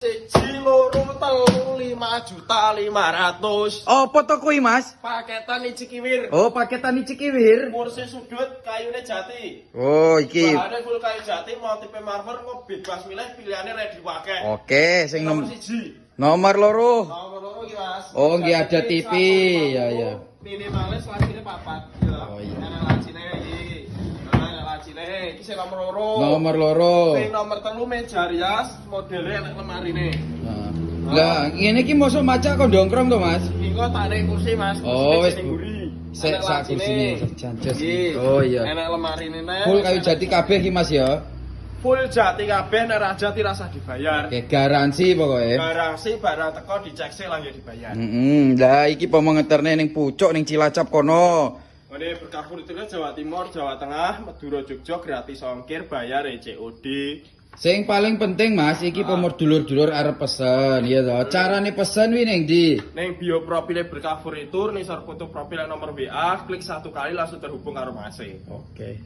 1.500.500. Apa to kuwi, Mas? Paketan ici kiwir. Oh, paketan iki kiwir. Kursi sudut kayune jati. Oh, iki. Bahannya full kayu jati, motipe marmer, kok bebas milih pilihannya ready pakai. Oke, sing Nomor siji. nomor loro. Nomor loro iki, Mas. Oh, nggih ada TV. Ya, ya. Minimalis lacine 4. Ya. Oh, iya. Ana lacine iki. Ana lacine iki sing nomor loro. Nomor loro. Sing nomor 3 meja rias, modele enek lemarine. Nah. Lah, ngene iki mosok maca kok ndongkrong to, Mas? Iki kok tak nek kursi, Mas. Oh, wis. Sik Sak kursine janjes. Iki. Oh iya. Enek lemarine nek. Full kayu jati kabeh iki, Mas ya. Full jati kabeh, nek ra jati rasa dibayar. Oke, garansi pokoke. Garansi barang teko dicek sik lah ya dibayar. Lah iki pemengeterne ning pucuk ning Cilacap kono. Ini berkabur itu Jawa Timur, Jawa Tengah, Madura, Jogja gratis ongkir, bayar COD. Sing paling penting, Mas, iki pemur dulur-dulur arep pesen, ya toh. Carane pesen kuwi ning ndi? Neng bio profile berkabur itu, nisor foto profil nomor WA, klik 1 kali langsung terhubung karo Mas. Oke.